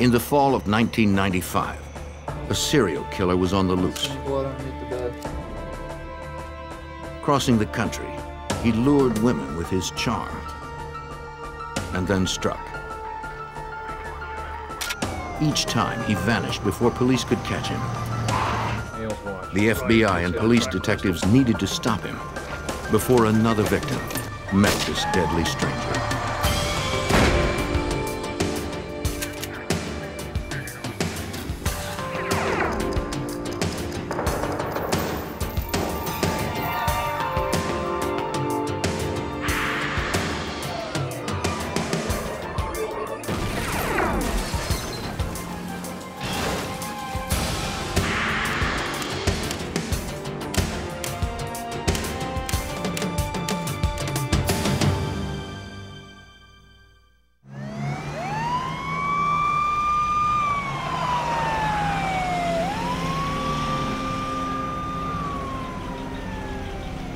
In the fall of 1995, a serial killer was on the loose. Crossing the country, he lured women with his charm and then struck. Each time, he vanished before police could catch him. The FBI and police detectives needed to stop him before another victim met this deadly stranger.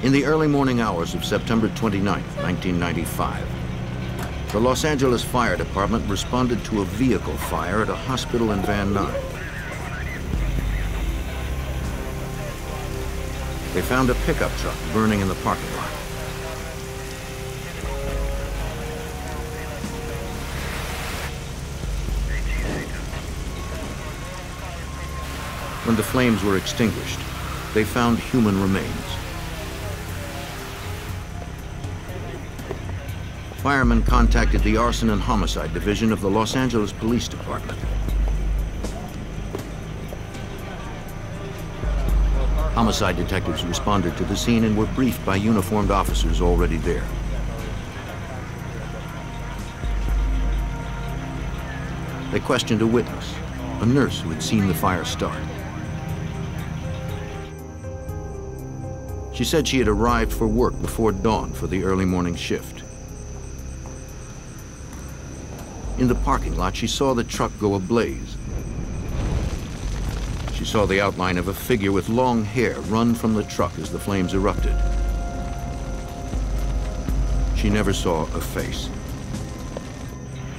In the early morning hours of September 29, 1995, the Los Angeles Fire Department responded to a vehicle fire at a hospital in Van Nuys. They found a pickup truck burning in the parking lot. When the flames were extinguished, they found human remains. Firemen contacted the Arson and Homicide Division of the Los Angeles Police Department. Homicide detectives responded to the scene and were briefed by uniformed officers already there. They questioned a witness, a nurse who had seen the fire start. She said she had arrived for work before dawn for the early morning shift. In the parking lot, she saw the truck go ablaze. She saw the outline of a figure with long hair run from the truck as the flames erupted. She never saw a face.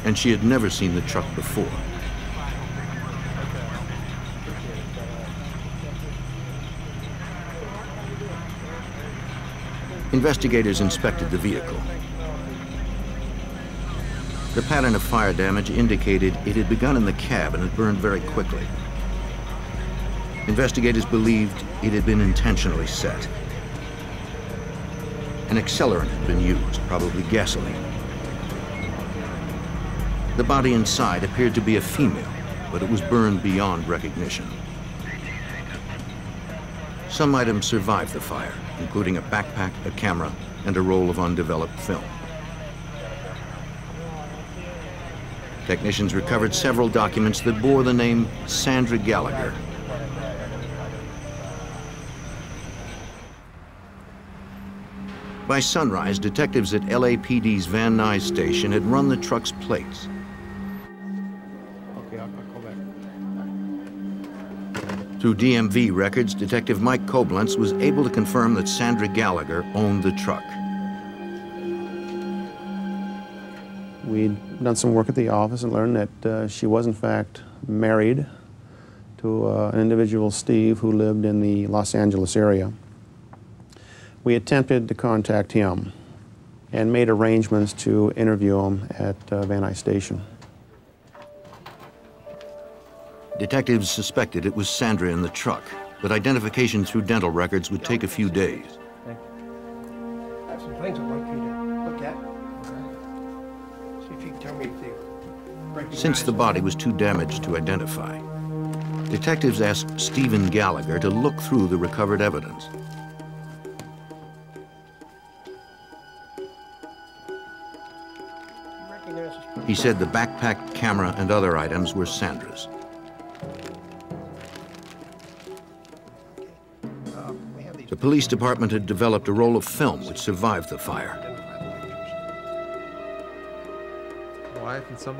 And she had never seen the truck before. Investigators inspected the vehicle. The pattern of fire damage indicated it had begun in the cab and had burned very quickly. Investigators believed it had been intentionally set. An accelerant had been used, probably gasoline. The body inside appeared to be a female, but it was burned beyond recognition. Some items survived the fire, including a backpack, a camera, and a roll of undeveloped film. Technicians recovered several documents that bore the name Sandra Gallagher. By sunrise, detectives at LAPD's Van Nuys station had run the truck's plates. Okay, I'll call back. Through DMV records, Detective Mike Koblenz was able to confirm that Sandra Gallagher owned the truck. We'd done some work at the office and learned that she was in fact married to an individual, Steve, who lived in the Los Angeles area. We attempted to contact him and made arrangements to interview him at Van Nuys Station. Detectives suspected it was Sandra in the truck, but identification through dental records would take a few days. Thank you. I have some things I'd like you to look at. See if you can tell me if they recognize. Since the body was too damaged to identify, detectives asked Stephen Gallagher to look through the recovered evidence. He said the backpack, camera, and other items were Sandra's. The police department had developed a roll of film which survived the fire.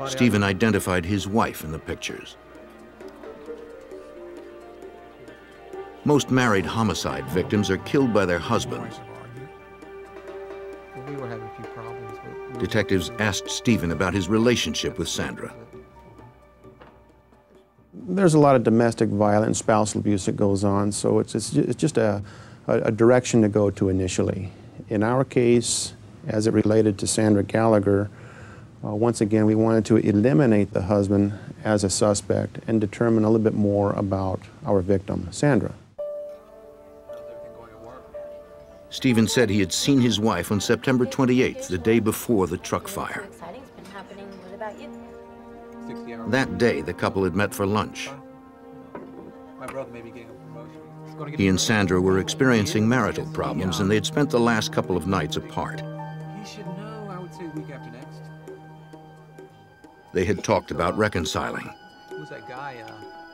Stephen identified his wife in the pictures. Most married homicide victims are killed by their husbands. We were having a few problems. Detectives asked Stephen about his relationship with Sandra. There's a lot of domestic violence and spousal abuse that goes on, so it's just a direction to go to initially. In our case, as it related to Sandra Gallagher, once again, we wanted to eliminate the husband as a suspect and determine a little bit more about our victim, Sandra. Stephen said he had seen his wife on September 28th, the day before the truck fire. That day, the couple had met for lunch. He and Sandra were experiencing marital problems, and they'd spent the last couple of nights apart. They had talked about reconciling. Who's that guy I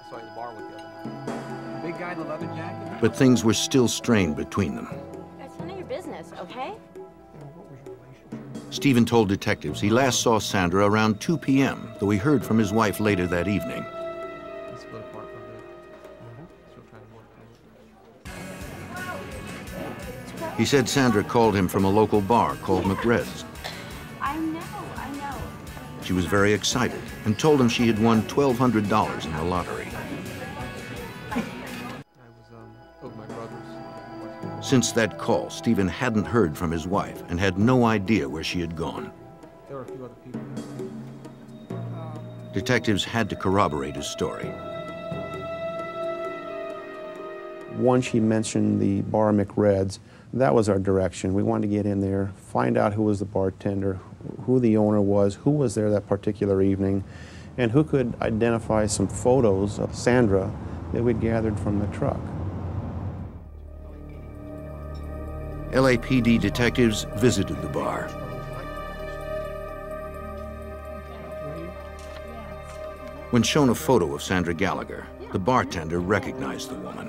saw at the bar with the other night? The big guy in the leather jacket? But things were still strained between them. That's none of your business, okay? Stephen told detectives he last saw Sandra around 2 p.m., though he heard from his wife later that evening. He said Sandra called him from a local bar called McRed's. I know. She was very excited and told him she had won $1,200 in the lottery. Since that call, Stephen hadn't heard from his wife and had no idea where she had gone. There were a few other people. Detectives had to corroborate his story. Once she mentioned the bar McRed's, that was our direction. We wanted to get in there, find out who was the bartender, who the owner was, who was there that particular evening, and who could identify some photos of Sandra that we'd gathered from the truck. LAPD detectives visited the bar. When shown a photo of Sandra Gallagher, the bartender recognized the woman.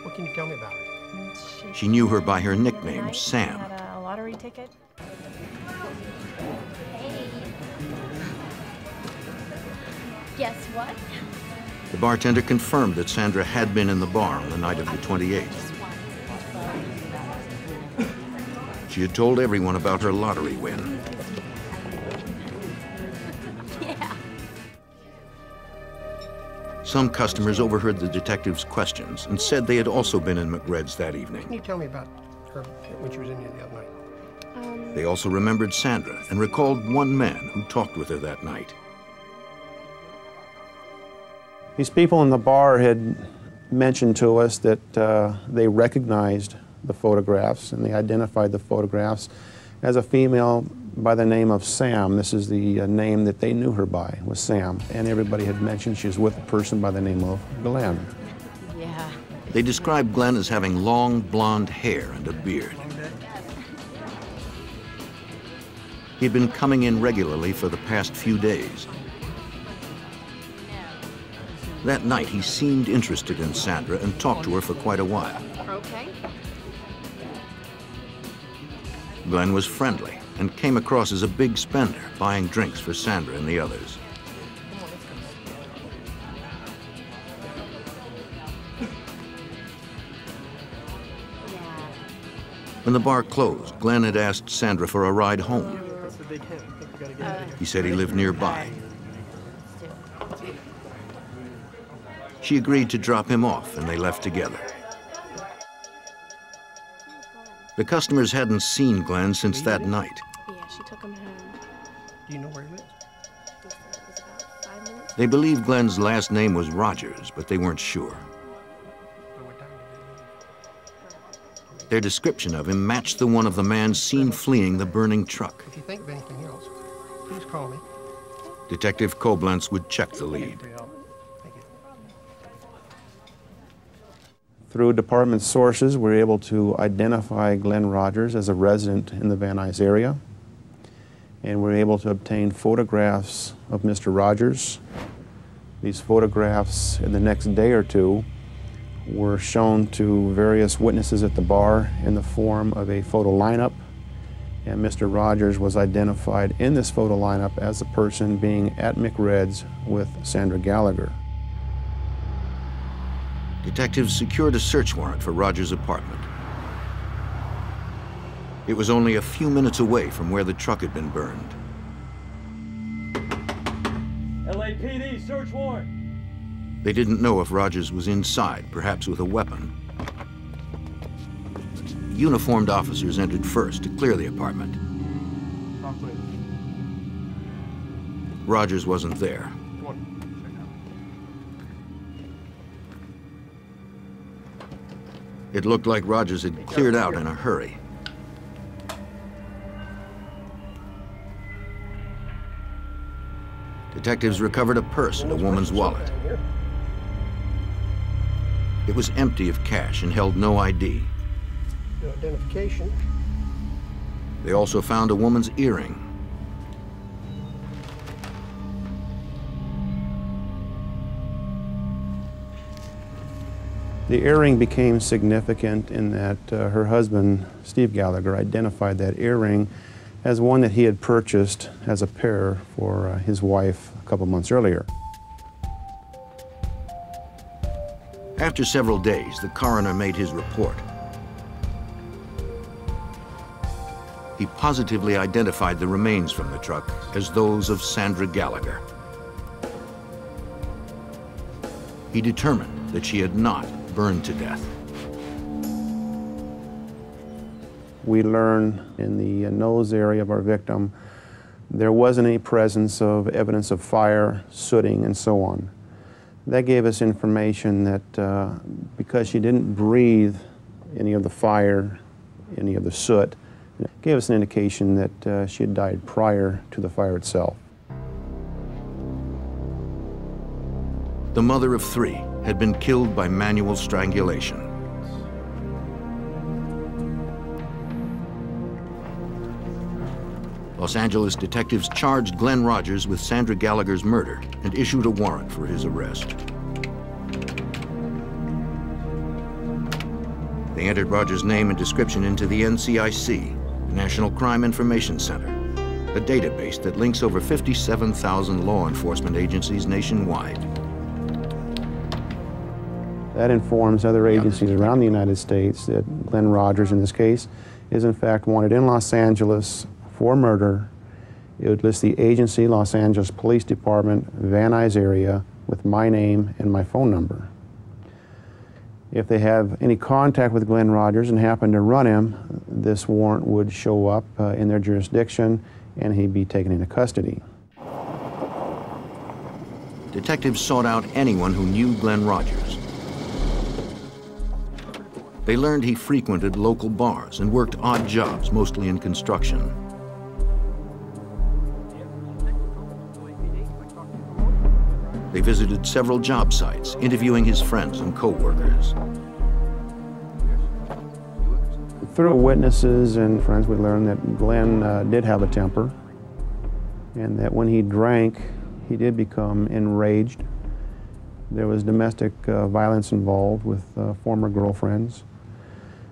What can you tell me about her? She knew her by her nickname, Sam. A lottery ticket? Hey. Guess what? The bartender confirmed that Sandra had been in the bar on the night of the 28th. She had told everyone about her lottery win. Yeah. Some customers overheard the detectives' questions and said they had also been in McRed's that evening. Can you tell me about her when she was in here the other night? They also remembered Sandra and recalled one man who talked with her that night. These people in the bar had mentioned to us that they recognized the photographs, and they identified the photographs as a female by the name of Sam. This is the name that they knew her by, was Sam. And everybody had mentioned she was with a person by the name of Glenn. Yeah. They described Glenn as having long blonde hair and a beard. He'd been coming in regularly for the past few days. That night, he seemed interested in Sandra and talked to her for quite a while. Okay. Glenn was friendly and came across as a big spender, buying drinks for Sandra and the others. When the bar closed, Glenn had asked Sandra for a ride home. He said he lived nearby. She agreed to drop him off, and they left together. The customers hadn't seen Glenn since that night. Yeah, she took him home. Do you know where he lives? It was about 5 minutes. They believed Glenn's last name was Rogers, but they weren't sure. Their description of him matched the one of the man seen fleeing the burning truck. If you think of anything else, please call me. Detective Koblenz would check the lead. Thank you. Through department sources, we were able to identify Glenn Rogers as a resident in the Van Nuys area. And we were able to obtain photographs of Mr. Rogers. These photographs, in the next day or two, were shown to various witnesses at the bar in the form of a photo lineup. And Mr. Rogers was identified in this photo lineup as the person being at McRed's with Sandra Gallagher. Detectives secured a search warrant for Rogers' apartment. It was only a few minutes away from where the truck had been burned. LAPD, LAPD, search warrant. They didn't know if Rogers was inside, perhaps with a weapon. Uniformed officers entered first to clear the apartment. Rogers wasn't there. It looked like Rogers had cleared out in a hurry. Detectives recovered a purse and a woman's wallet. It was empty of cash and held no ID. No identification. They also found a woman's earring. The earring became significant in that her husband, Steve Gallagher, identified that earring as one that he had purchased as a pair for his wife a couple months earlier. After several days, the coroner made his report. He positively identified the remains from the truck as those of Sandra Gallagher. He determined that she had not burned to death. We learned in the nose area of our victim there wasn't any presence of evidence of fire, sooting, and so on. That gave us information that because she didn't breathe any of the fire, any of the soot, it gave us an indication that she had died prior to the fire itself. The mother of three had been killed by manual strangulation. Los Angeles detectives charged Glenn Rogers with Sandra Gallagher's murder and issued a warrant for his arrest. They entered Rogers' name and description into the NCIC, the National Crime Information Center, a database that links over 57,000 law enforcement agencies nationwide. That informs other agencies around the United States that Glenn Rogers, in this case, is in fact wanted in Los Angeles for murder. It would list the agency, Los Angeles Police Department, Van Nuys area, with my name and my phone number. If they have any contact with Glenn Rogers and happen to run him, this warrant would show up in their jurisdiction and he'd be taken into custody. Detectives sought out anyone who knew Glenn Rogers. They learned he frequented local bars and worked odd jobs, mostly in construction. They visited several job sites, interviewing his friends and co-workers. Through witnesses and friends, we learned that Glenn did have a temper, and that when he drank, he did become enraged. There was domestic violence involved with former girlfriends.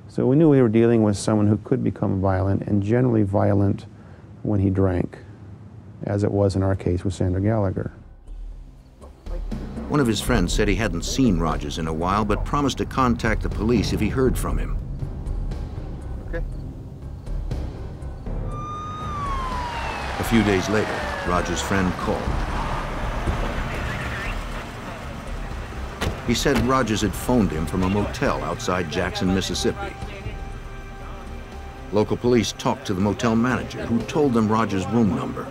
So we knew we were dealing with someone who could become violent, and generally violent when he drank, as it was in our case with Sandra Gallagher. One of his friends said he hadn't seen Rogers in a while, but promised to contact the police if he heard from him. Okay. A few days later, Rogers' friend called. He said Rogers had phoned him from a motel outside Jackson, Mississippi. Local police talked to the motel manager, who told them Rogers' room number.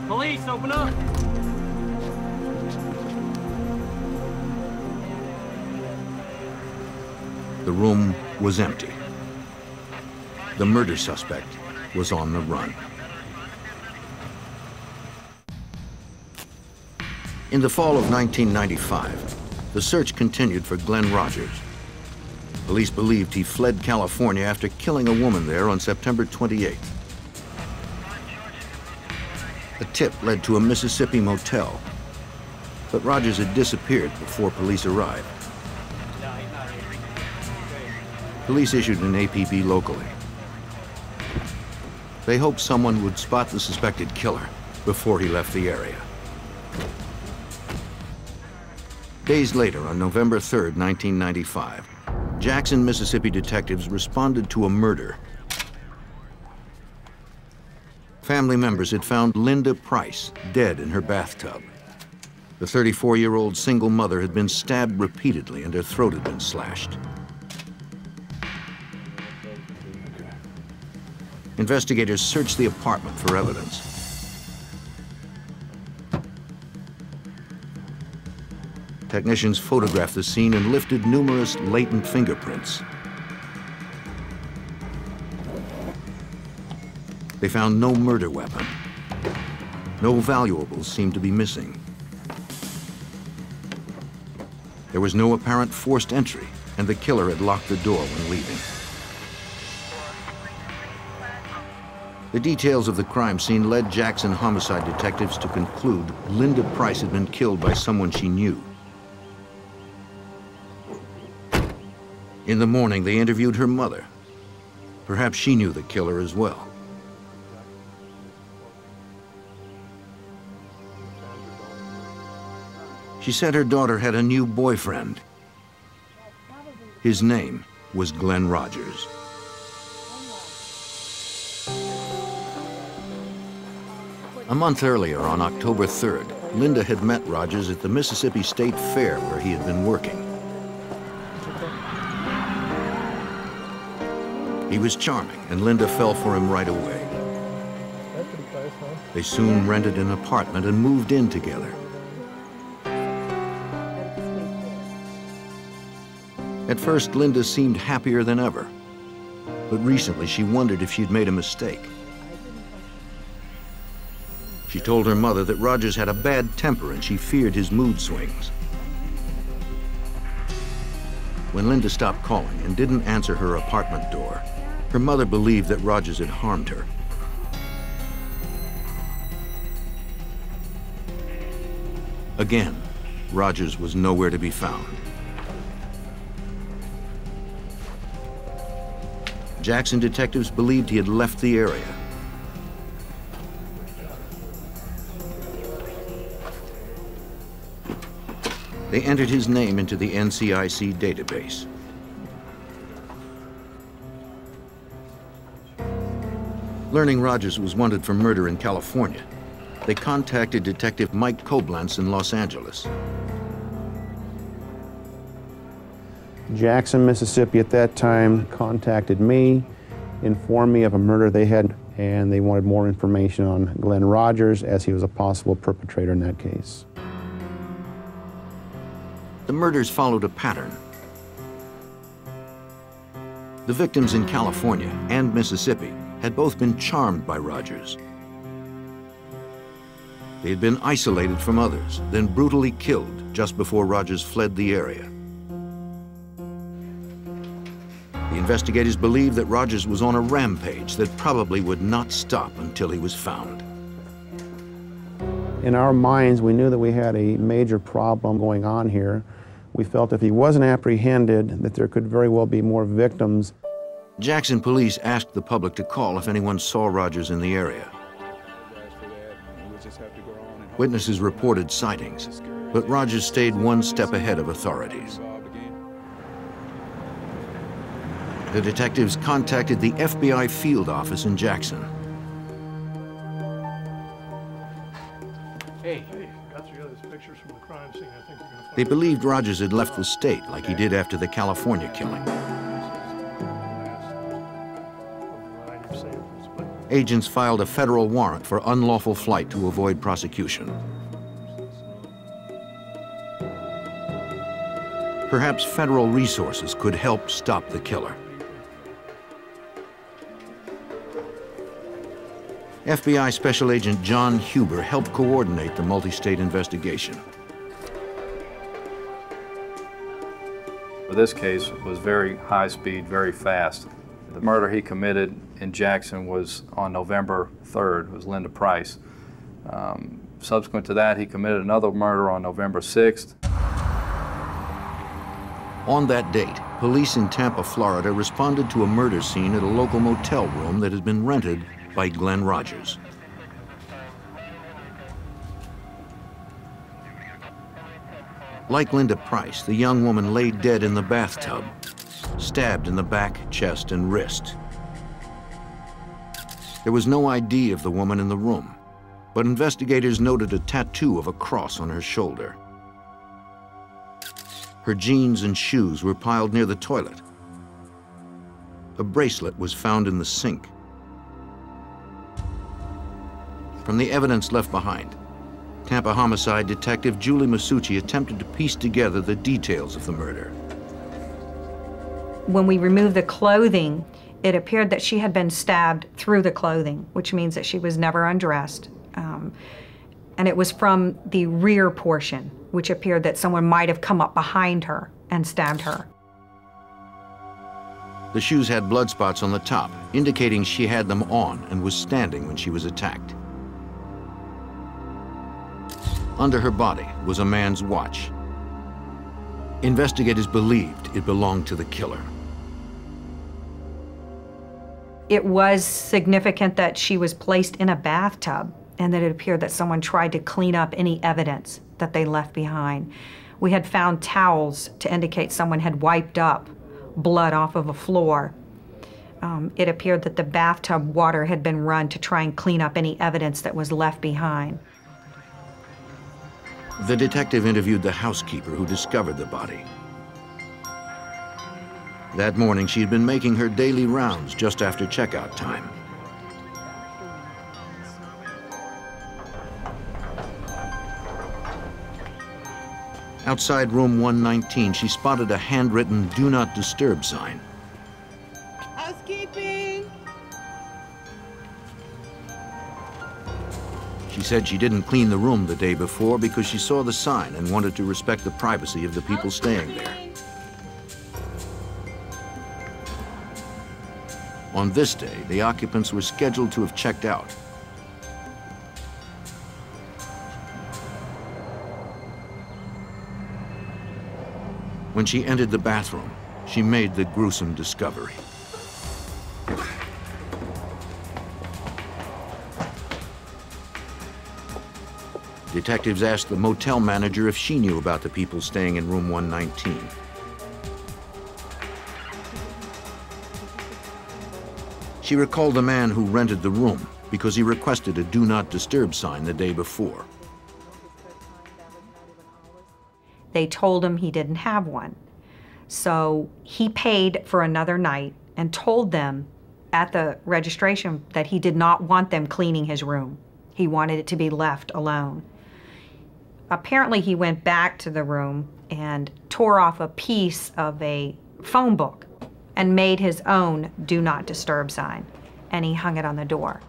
Police, open up! The room was empty. The murder suspect was on the run. In the fall of 1995, the search continued for Glenn Rogers. Police believed he fled California after killing a woman there on September 28th. A tip led to a Mississippi motel, but Rogers had disappeared before police arrived. Police issued an APB locally. They hoped someone would spot the suspected killer before he left the area. Days later, on November 3rd, 1995, Jackson, Mississippi detectives responded to a murder. Family members had found Linda Price dead in her bathtub. The 34-year-old single mother had been stabbed repeatedly and her throat had been slashed. Investigators searched the apartment for evidence. Technicians photographed the scene and lifted numerous latent fingerprints. They found no murder weapon. No valuables seemed to be missing. There was no apparent forced entry, and the killer had locked the door when leaving. The details of the crime scene led Jackson homicide detectives to conclude Linda Price had been killed by someone she knew. In the morning, they interviewed her mother. Perhaps she knew the killer as well. She said her daughter had a new boyfriend. His name was Glenn Rogers. A month earlier, on October 3rd, Linda had met Rogers at the Mississippi State Fair where he had been working. He was charming, and Linda fell for him right away. They soon rented an apartment and moved in together. At first, Linda seemed happier than ever, but recently she wondered if she'd made a mistake. She told her mother that Rogers had a bad temper and she feared his mood swings. When Linda stopped calling and didn't answer her apartment door, her mother believed that Rogers had harmed her. Again, Rogers was nowhere to be found. Jackson detectives believed he had left the area. They entered his name into the NCIC database. Learning Rogers was wanted for murder in California, they contacted Detective Mike Koblenz in Los Angeles. Jackson, Mississippi at that time contacted me, informed me of a murder they had, and they wanted more information on Glenn Rogers as he was a possible perpetrator in that case. The murders followed a pattern. The victims in California and Mississippi had both been charmed by Rogers. They had been isolated from others, then brutally killed just before Rogers fled the area. The investigators believed that Rogers was on a rampage that probably would not stop until he was found. In our minds, we knew that we had a major problem going on here. We felt if he wasn't apprehended, that there could very well be more victims. Jackson police asked the public to call if anyone saw Rogers in the area. Witnesses reported sightings, but Rogers stayed one step ahead of authorities. The detectives contacted the FBI field office in Jackson. Hey, got three other pictures from the crime scene. I think we're gonna find. They believed Rogers had left the state like he did after the California killing. Agents filed a federal warrant for unlawful flight to avoid prosecution. Perhaps federal resources could help stop the killer. FBI Special Agent John Huber helped coordinate the multi-state investigation. This case was very high speed, very fast. The murder he committed in Jackson was on November 3rd, it was Linda Price. Subsequent to that, he committed another murder on November 6th. On that date, police in Tampa, Florida responded to a murder scene at a local motel room that had been rented by Glenn Rogers. Like Linda Price, the young woman lay dead in the bathtub, stabbed in the back, chest, and wrist. There was no ID of the woman in the room, but investigators noted a tattoo of a cross on her shoulder. Her jeans and shoes were piled near the toilet. A bracelet was found in the sink. From the evidence left behind, Tampa homicide detective Julie Masucci attempted to piece together the details of the murder. When we removed the clothing, it appeared that she had been stabbed through the clothing, which means that she was never undressed. And it was from the rear portion, which appeared that someone might have come up behind her and stabbed her. The shoes had blood spots on the top, indicating she had them on and was standing when she was attacked. Under her body was a man's watch. Investigators believed it belonged to the killer. It was significant that she was placed in a bathtub and that it appeared that someone tried to clean up any evidence that they left behind. We had found towels to indicate someone had wiped up blood off of a floor. It appeared that the bathtub water had been run to try and clean up any evidence that was left behind. The detective interviewed the housekeeper who discovered the body. That morning, she had been making her daily rounds just after checkout time. Outside room 119, she spotted a handwritten "Do Not Disturb" sign. Housekeeping! She said she didn't clean the room the day before because she saw the sign and wanted to respect the privacy of the people staying there. On this day, the occupants were scheduled to have checked out. When she entered the bathroom, she made the gruesome discovery. Detectives asked the motel manager if she knew about the people staying in room 119. She recalled the man who rented the room because he requested a "Do Not Disturb" sign the day before. They told him he didn't have one. So he paid for another night and told them at the registration that he did not want them cleaning his room. He wanted it to be left alone. Apparently he went back to the room and tore off a piece of a phone book and made his own "Do Not Disturb" sign, and he hung it on the door.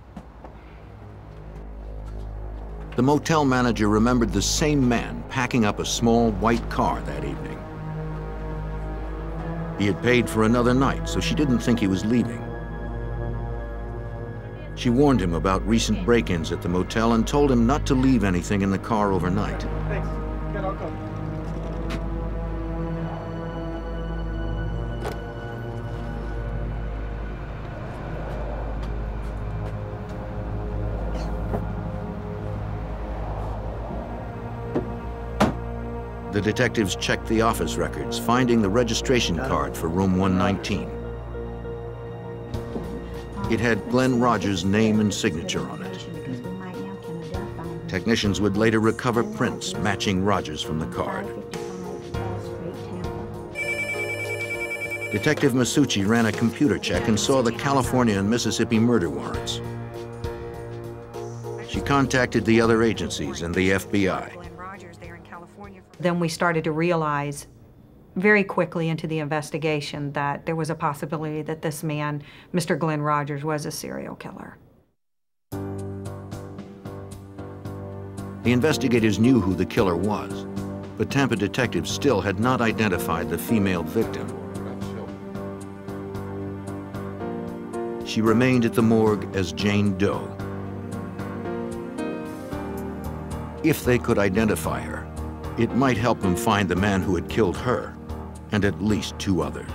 The motel manager remembered the same man packing up a small white car that evening. He had paid for another night, so she didn't think he was leaving. She warned him about recent break-ins at the motel and told him not to leave anything in the car overnight. Thanks. Good, I'll go. The detectives checked the office records, finding the registration card for room 119. It had Glenn Rogers' name and signature on it. Technicians would later recover prints matching Rogers from the card. Detective Masucci ran a computer check and saw the California and Mississippi murder warrants. She contacted the other agencies and the FBI. Then we started to realize very quickly into the investigation that there was a possibility that this man, Mr. Glenn Rogers, was a serial killer. The investigators knew who the killer was, but Tampa detectives still had not identified the female victim. She remained at the morgue as Jane Doe. If they could identify her, it might help them find the man who had killed her and at least 2 others.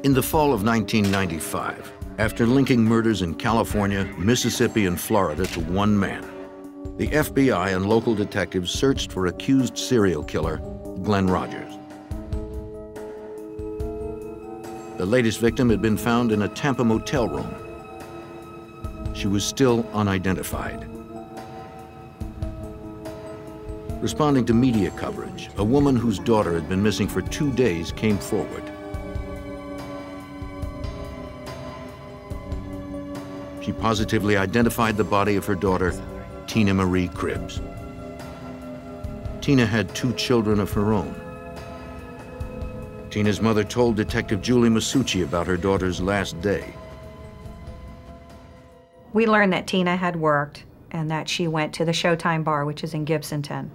In the fall of 1995, after linking murders in California, Mississippi, and Florida to one man, the FBI and local detectives searched for accused serial killer Glenn Rogers. The latest victim had been found in a Tampa motel room. She was still unidentified. Responding to media coverage, a woman whose daughter had been missing for 2 days came forward. She positively identified the body of her daughter, Tina Marie Cribbs. Tina had 2 children of her own. Tina's mother told Detective Julie Masucci about her daughter's last day. We learned that Tina had worked and that she went to the Showtime bar, which is in Gibsonton,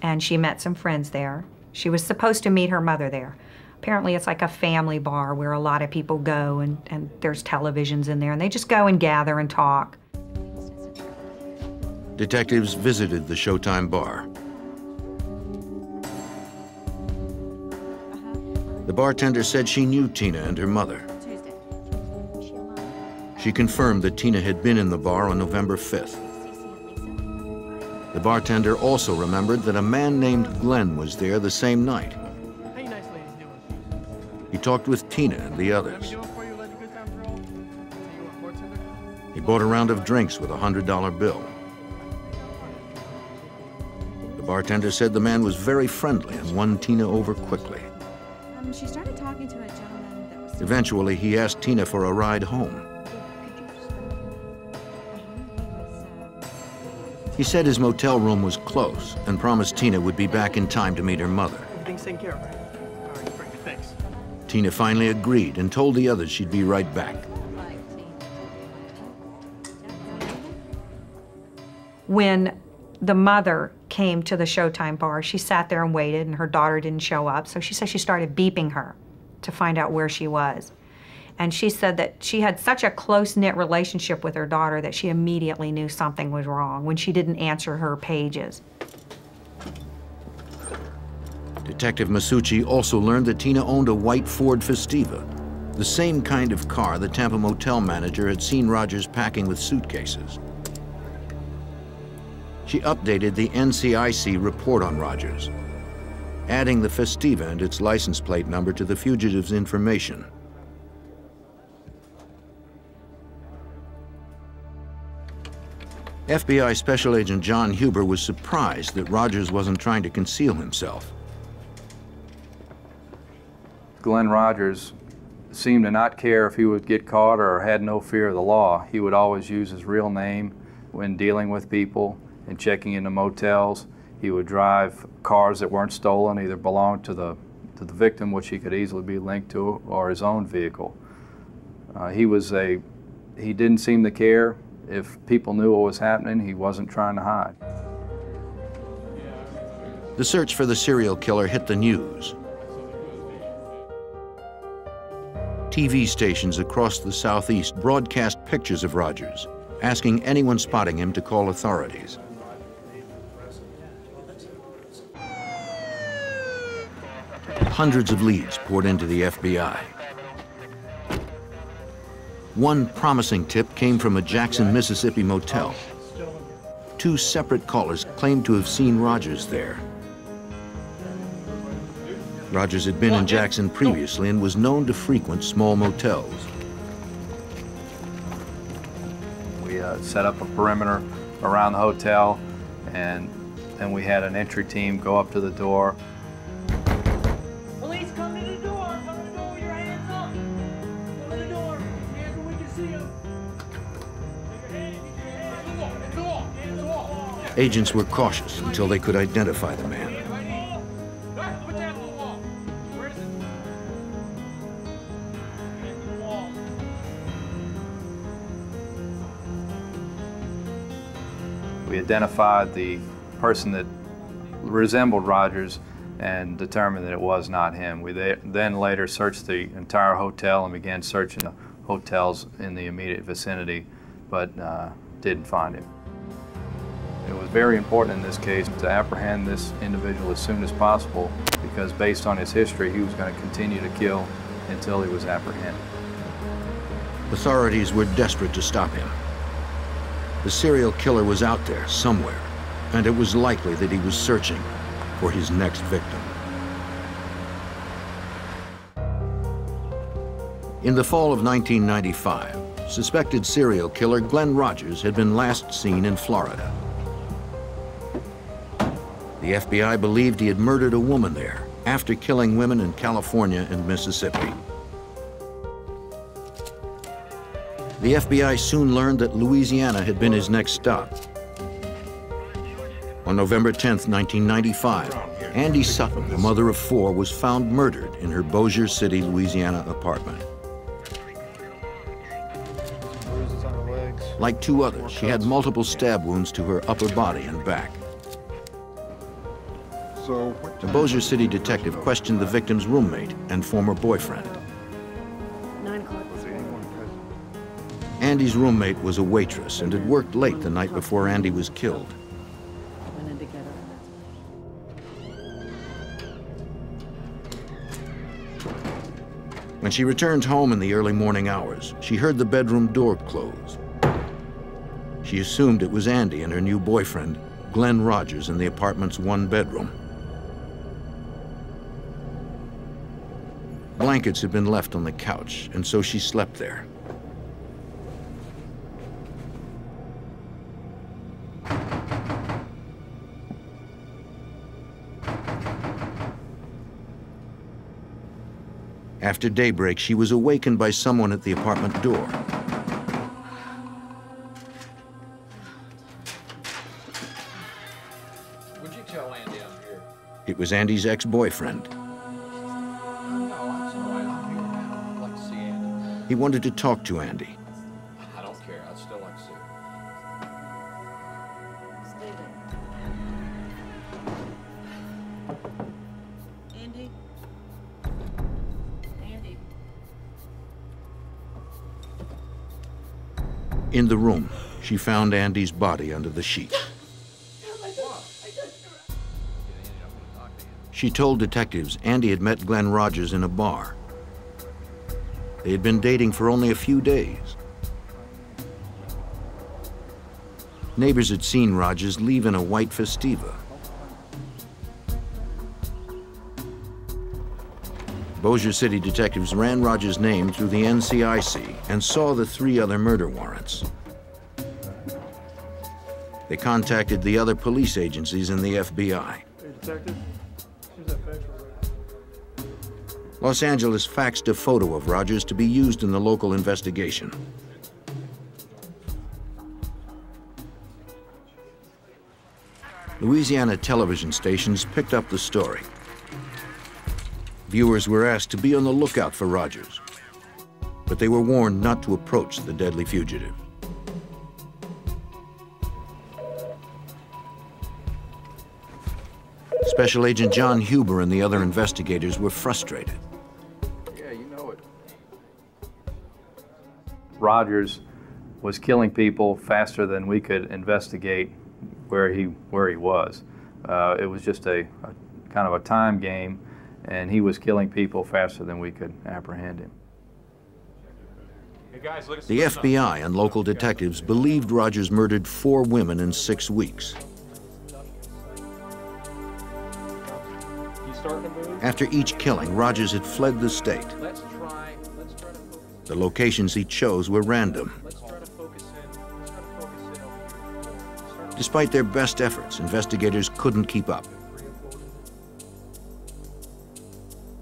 and she met some friends there. She was supposed to meet her mother there. Apparently it's like a family bar where a lot of people go and there's televisions in there and they just go and gather and talk. Detectives visited the Showtime bar. The bartender said she knew Tina and her mother. She confirmed that Tina had been in the bar on November 5th. The bartender also remembered that a man named Glenn was there the same night. How you nice ladies doing? He talked with Tina and the others. He bought a round of drinks with a $100 bill. The bartender said the man was very friendly and won Tina over quickly. She started talking to a gentleman that was... Eventually, he asked Tina for a ride home. He said his motel room was close and promised Tina would be back in time to meet her mother. Everything's taken care of, right? All right, great, thanks. Tina finally agreed and told the others she'd be right back. When the mother came to the Showtime bar, she sat there and waited, and her daughter didn't show up. So she said she started beeping her to find out where she was. And she said that she had such a close-knit relationship with her daughter that she immediately knew something was wrong when she didn't answer her pages. Detective Masucci also learned that Tina owned a white Ford Festiva, the same kind of car the Tampa motel manager had seen Rogers packing with suitcases. She updated the NCIC report on Rogers, adding the Festiva and its license plate number to the fugitive's information. FBI Special Agent John Huber was surprised that Rogers wasn't trying to conceal himself. Glenn Rogers seemed to not care if he would get caught or had no fear of the law. He would always use his real name when dealing with people and checking into motels. He would drive cars that weren't stolen, either belonged to the victim, which he could easily be linked to, or his own vehicle. He didn't seem to care. If people knew what was happening, he wasn't trying to hide. The search for the serial killer hit the news. TV stations across the Southeast broadcast pictures of Rogers, asking anyone spotting him to call authorities. Hundreds of leads poured into the FBI. One promising tip came from a Jackson, Mississippi motel. 2 separate callers claimed to have seen Rogers there. Rogers had been in Jackson previously and was known to frequent small motels. We set up a perimeter around the hotel, and then we had an entry team go up to the door. Police, come to the door! Come to the door with your hands up! Come to the door! Hands where we can see them! Take your hands! It's the wall! It's the wall! Agents were cautious until they could identify the man. Put that on the wall! Where is it? It's the wall. We identified the person that resembled Rogers and determined that it was not him. We then later searched the entire hotel and began searching the hotels in the immediate vicinity, but didn't find him. It was very important in this case to apprehend this individual as soon as possible, because based on his history, he was going to continue to kill until he was apprehended. Authorities were desperate to stop him. The serial killer was out there somewhere, and it was likely that he was searching for his next victim. In the fall of 1995, suspected serial killer Glenn Rogers had been last seen in Florida. The FBI believed he had murdered a woman there after killing women in California and Mississippi. The FBI soon learned that Louisiana had been his next stop. On November 10, 1995, Andy Sutton, a mother of 4, was found murdered in her Bossier City, Louisiana apartment. Like 2 others, she had multiple stab wounds to her upper body and back. The Bossier City detective questioned the victim's roommate and former boyfriend. Andy's roommate was a waitress and had worked late the night before Andy was killed. When she returned home in the early morning hours, she heard the bedroom door close. She assumed it was Andy and her new boyfriend, Glenn Rogers, in the apartment's 1-bedroom. Blankets had been left on the couch, and so she slept there. After daybreak, she was awakened by someone at the apartment door. Would you tell Andy I'm here? It was Andy's ex-boyfriend. No, I'm sorry. I'm here now. I'd like to see Andy. He wanted to talk to Andy. I don't care. I'd still like to see him. Andy? Andy? In the room, she found Andy's body under the sheet. She told detectives Andy had met Glenn Rogers in a bar. They had been dating for only a few days. Neighbors had seen Rogers leave in a white Festiva. Bossier City detectives ran Rogers' name through the NCIC and saw the 3 other murder warrants. They contacted the other police agencies and the FBI. Hey, detective. She's that fax right. Los Angeles faxed a photo of Rogers to be used in the local investigation. Louisiana television stations picked up the story. Viewers were asked to be on the lookout for Rogers, but they were warned not to approach the deadly fugitive. Special Agent John Huber and the other investigators were frustrated. Yeah, you know it. Rogers was killing people faster than we could investigate where he was. It was just a kind of a time game, and he was killing people faster than we could apprehend him. Hey guys, look at The FBI and local detectives believed Rogers murdered 4 women in 6 weeks. After each killing, Rogers had fled the state. Let's try to focus. The locations he chose were random. Let's try to focus in over here. Despite their best efforts, investigators couldn't keep up.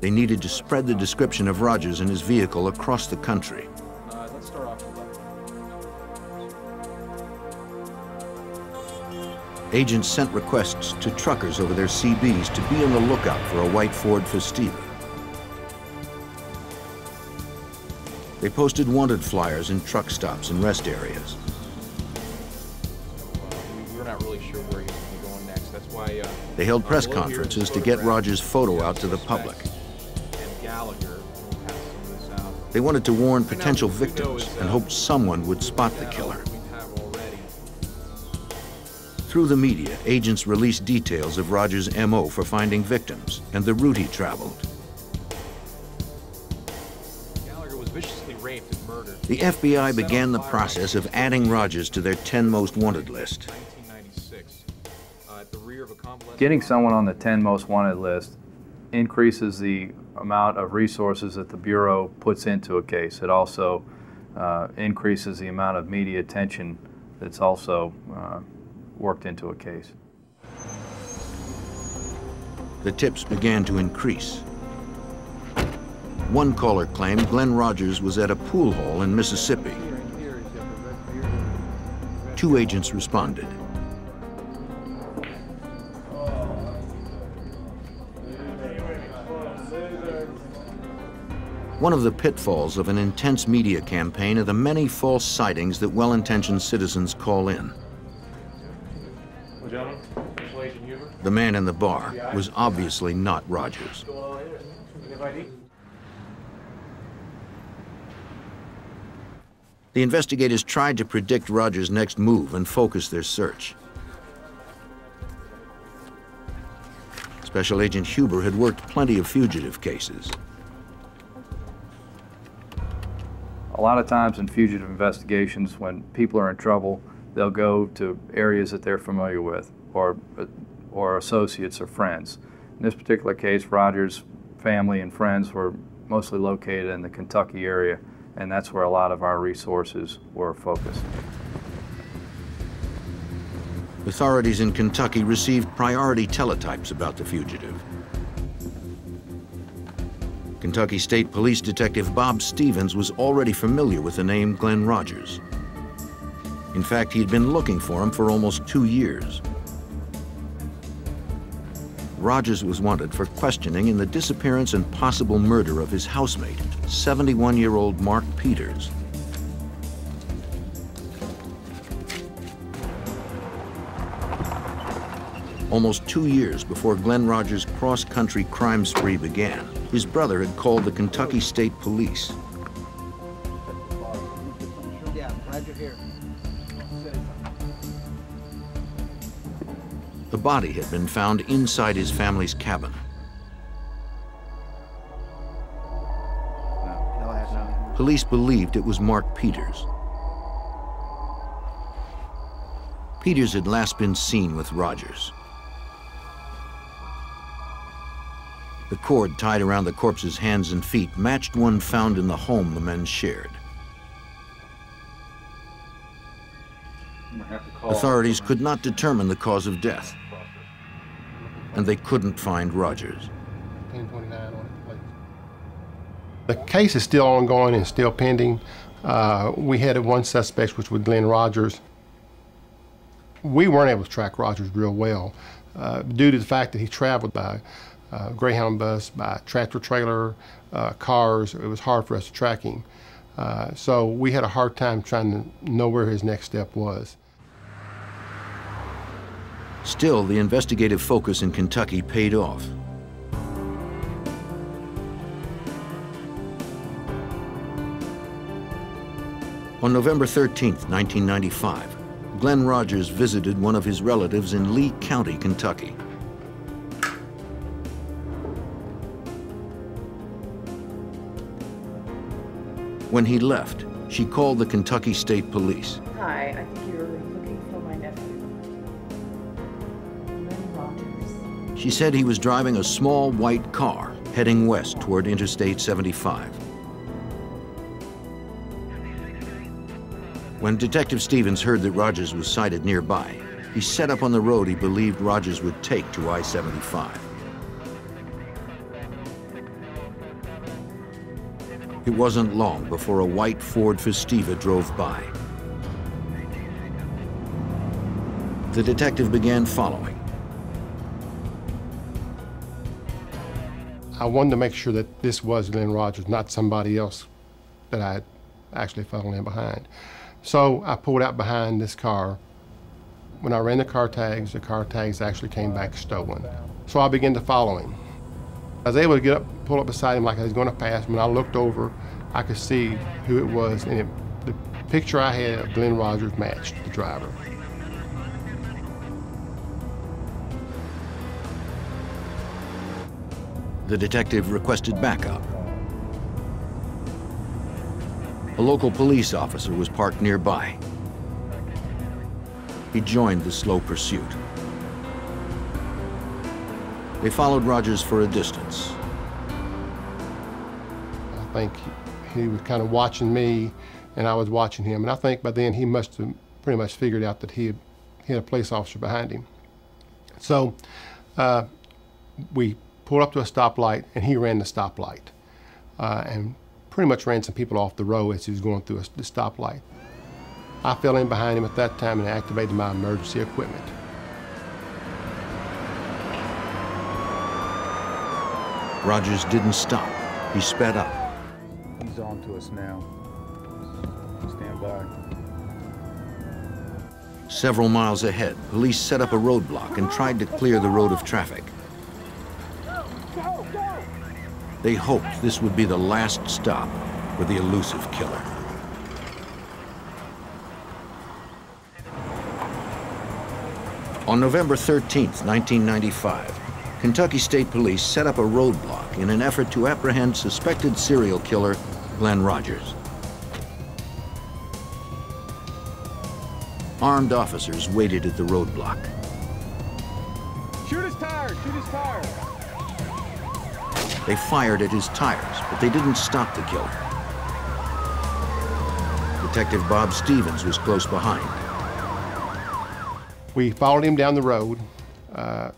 They needed to spread the description of Rogers and his vehicle across the country. Let's start off with Agents sent requests to truckers over their CBs to be on the lookout for a white Ford Festiva. They posted wanted flyers in truck stops and rest areas. we're not really sure where he's going to be going next. That's why They held press conferences to get Rogers' photo out to the public. And Gallagher will pass some of this out. They wanted to warn potential victims and hoped someone would spot the killer. We have already. Through the media, agents released details of Rogers' MO for finding victims and the route he traveled. Gallagher was viciously raped and murdered. The FBI began the process of adding Rogers to their 10 most wanted list. 1996. At the rear of a convalescent. Getting someone on the 10 most wanted list increases the amount of resources that the Bureau puts into a case. It also increases the amount of media attention that's also worked into a case. The tips began to increase. One caller claimed Glenn Rogers was at a pool hall in Mississippi. 2 agents responded. One of the pitfalls of an intense media campaign are the many false sightings that well-intentioned citizens call in. The man in the bar was obviously not Rogers. The investigators tried to predict Rogers' next move and focus their search. Special Agent Huber had worked plenty of fugitive cases. A lot of times in fugitive investigations, when people are in trouble, they'll go to areas that they're familiar with, or associates or friends. In this particular case, Rogers' family and friends were mostly located in the Kentucky area, and that's where a lot of our resources were focused. Authorities in Kentucky received priority teletypes about the fugitive. Kentucky State Police Detective Bob Stevens was already familiar with the name Glenn Rogers. In fact, he'd been looking for him for almost 2 years. Rogers was wanted for questioning in the disappearance and possible murder of his housemate, 71-year-old Mark Peters. Almost 2 years before Glenn Rogers' cross-country crime spree began, his brother had called the Kentucky State Police. Yeah, glad you're here. The body had been found inside his family's cabin. Police believed it was Mark Peters. Peters had last been seen with Rogers. The cord tied around the corpse's hands and feet matched one found in the home the men shared. Authorities could not determine the cause of death, and they couldn't find Rogers. The case is still ongoing and still pending. We had one suspect, which was Glenn Rogers. We weren't able to track Rogers real well due to the fact that he traveled by Greyhound bus, by tractor trailer, cars. It was hard for us to track him. So we had a hard time trying to know where his next step was. Still, the investigative focus in Kentucky paid off. On November 13, 1995, Glenn Rogers visited one of his relatives in Lee County, Kentucky. When he left, she called the Kentucky State Police. Hi, I think you're looking for my nephew. Glenn Rogers. She said he was driving a small white car heading west toward Interstate 75. When Detective Stevens heard that Rogers was sighted nearby, he set up on the road he believed Rogers would take to I-75. It wasn't long before a white Ford Festiva drove by. The detective began following. I wanted to make sure that this was Glenn Rogers, not somebody else that I had actually followed in behind. So I pulled out behind this car. When I ran the car tags actually came back stolen. So I began to follow him. I was able to get up, pull up beside him like I was going to pass him. When I looked over, I could see who it was, and the picture I had of Glenn Rogers matched the driver. The detective requested backup. A local police officer was parked nearby. He joined the slow pursuit. They followed Rogers for a distance. I think he was kind of watching me, and I was watching him. And I think by then he must have pretty much figured out that he had a police officer behind him. So we pulled up to a stoplight, and he ran the stoplight and pretty much ran some people off the road as he was going through the stoplight. I fell in behind him at that time and activated my emergency equipment. Rogers didn't stop. He sped up. He's on to us now. Stand by. Several miles ahead, police set up a roadblock and tried to clear the road of traffic. They hoped this would be the last stop for the elusive killer. On November 13th, 1995, Kentucky State Police set up a roadblock in an effort to apprehend suspected serial killer Glenn Rogers. Armed officers waited at the roadblock. Shoot his tire! Shoot his tire! They fired at his tires, but they didn't stop the killer. Detective Bob Stevens was close behind. We followed him down the road.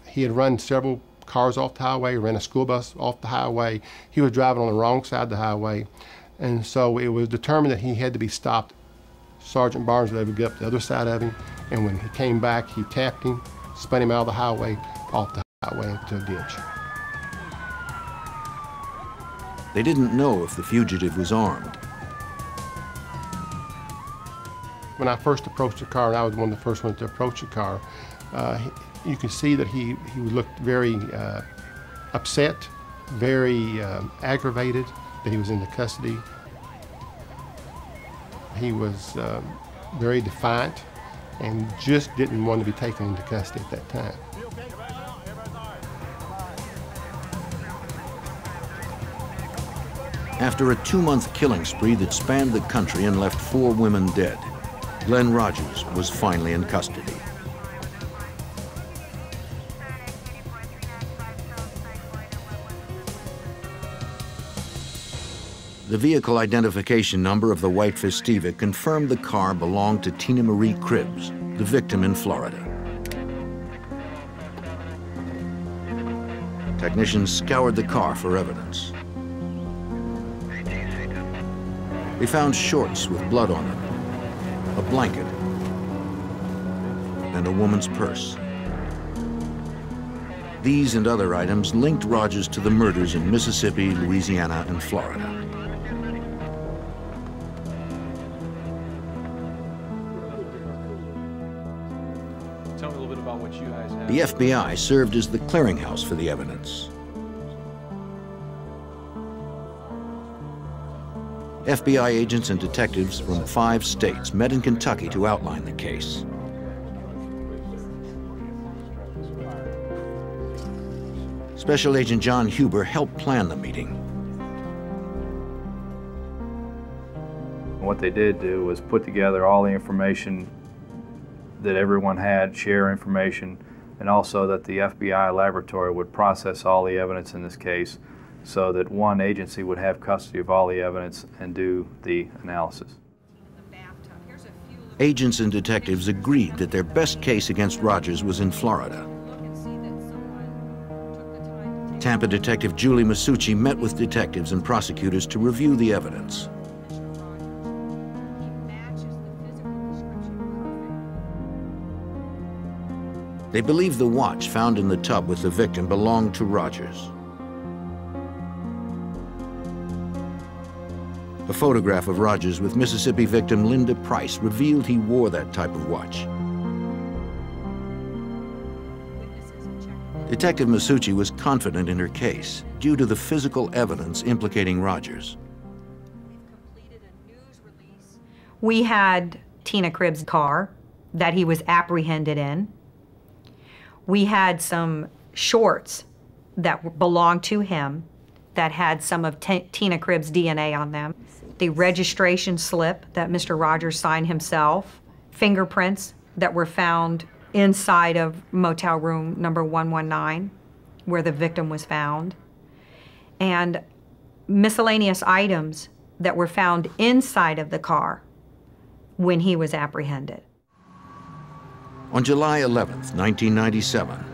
He had run several cars off the highway, ran a school bus off the highway. He was driving on the wrong side of the highway. And so it was determined that he had to be stopped. Sergeant Barnes was able to get up the other side of him, and when he came back, he tapped him, spun him out of the highway, off the highway into a ditch. They didn't know if the fugitive was armed. When I first approached the car, and I was one of the first ones to approach the car, you could see that he looked very upset, very aggravated that he was in the custody. He was very defiant and just didn't want to be taken into custody at that time. After a 2-month killing spree that spanned the country and left 4 women dead, Glenn Rogers was finally in custody. The vehicle identification number of the white Festiva confirmed the car belonged to Tina Marie Cribbs, the victim in Florida. Technicians scoured the car for evidence. They found shorts with blood on them, a blanket, and a woman's purse. These and other items linked Rogers to the murders in Mississippi, Louisiana, and Florida. Tell me a little bit about what you guys have. The FBI served as the clearinghouse for the evidence. FBI agents and detectives from 5 states met in Kentucky to outline the case. Special Agent John Huber helped plan the meeting. What they did do was put together all the information that everyone had, share information, and also that the FBI laboratory would process all the evidence in this case so that one agency would have custody of all the evidence and do the analysis. Agents and detectives agreed that their best case against Rogers was in Florida. Tampa detective Julie Masucci met with detectives and prosecutors to review the evidence. They believe the watch found in the tub with the victim belonged to Rogers. A photograph of Rogers with Mississippi victim Linda Price revealed he wore that type of watch. Detective Masucci was confident in her case due to the physical evidence implicating Rogers. We had Tina Cribbs' car that he was apprehended in. We had some shorts that belonged to him that had some of Tina Cribbs' DNA on them. The registration slip that Mr. Rogers signed himself, fingerprints that were found inside of motel room number 119, where the victim was found, and miscellaneous items that were found inside of the car when he was apprehended. On July 11th, 1997,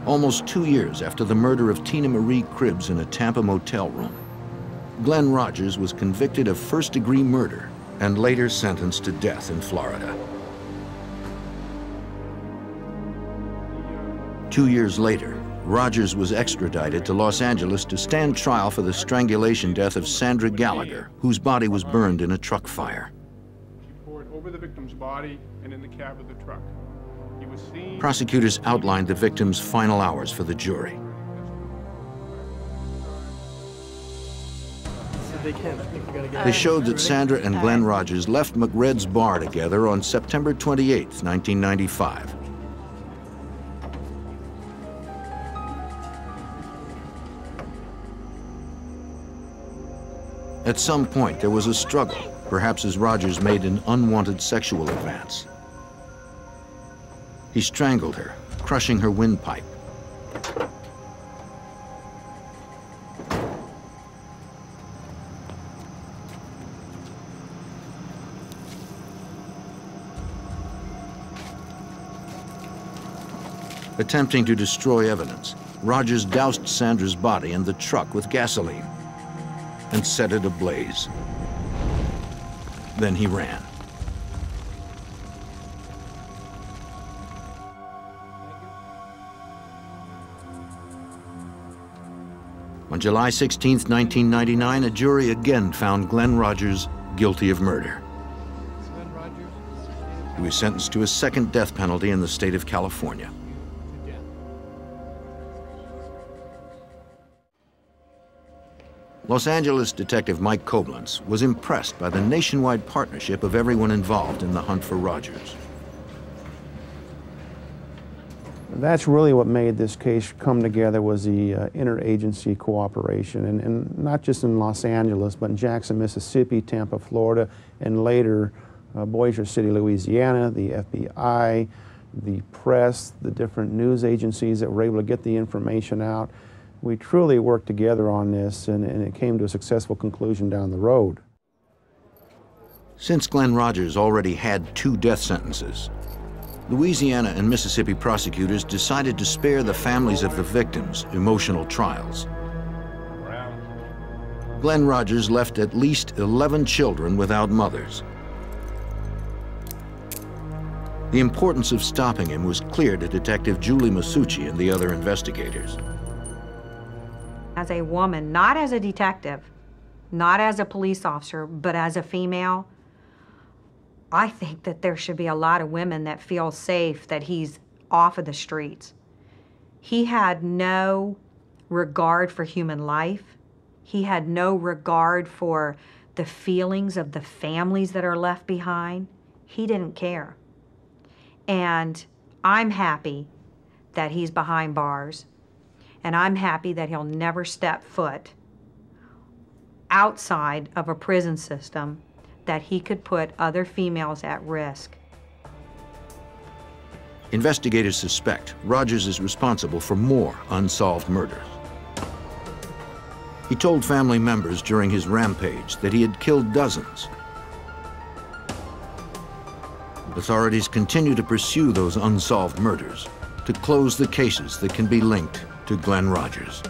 almost 2 years after the murder of Tina Marie Cribbs in a Tampa motel room, Glenn Rogers was convicted of first-degree murder and later sentenced to death in Florida. 2 years later, Rogers was extradited to Los Angeles to stand trial for the strangulation death of Sandra Gallagher, whose body was burned in a truck fire. She poured over the victim's body and in the cab of the truck. He was seen... Prosecutors outlined the victim's final hours for the jury. They showed that Sandra and Glenn Rogers left McRed's bar together on September 28, 1995. At some point, there was a struggle, perhaps as Rogers made an unwanted sexual advance. He strangled her, crushing her windpipe. Attempting to destroy evidence, Rogers doused Sandra's body in the truck with gasoline and set it ablaze. Then he ran. On July 16, 1999, a jury again found Glenn Rogers guilty of murder. He was sentenced to a second death penalty in the state of California. Los Angeles detective Mike Koblenz was impressed by the nationwide partnership of everyone involved in the hunt for Rogers. That's really what made this case come together, was the interagency cooperation, and not just in Los Angeles, but in Jackson, Mississippi, Tampa, Florida, and later Bossier City, Louisiana, the FBI, the press, the different news agencies that were able to get the information out. We truly worked together on this, and it came to a successful conclusion down the road. Since Glenn Rogers already had 2 death sentences, Louisiana and Mississippi prosecutors decided to spare the families of the victims emotional trials. Glenn Rogers left at least 11 children without mothers. The importance of stopping him was clear to Detective Julie Masucci and the other investigators. As a woman, not as a detective, not as a police officer, but as a female, I think that there should be a lot of women that feel safe that he's off of the streets. He had no regard for human life. He had no regard for the feelings of the families that are left behind. He didn't care. And I'm happy that he's behind bars. And I'm happy that he'll never step foot outside of a prison system that he could put other females at risk. Investigators suspect Rogers is responsible for more unsolved murders. He told family members during his rampage that he had killed dozens. Authorities continue to pursue those unsolved murders to close the cases that can be linked to Glenn Rogers.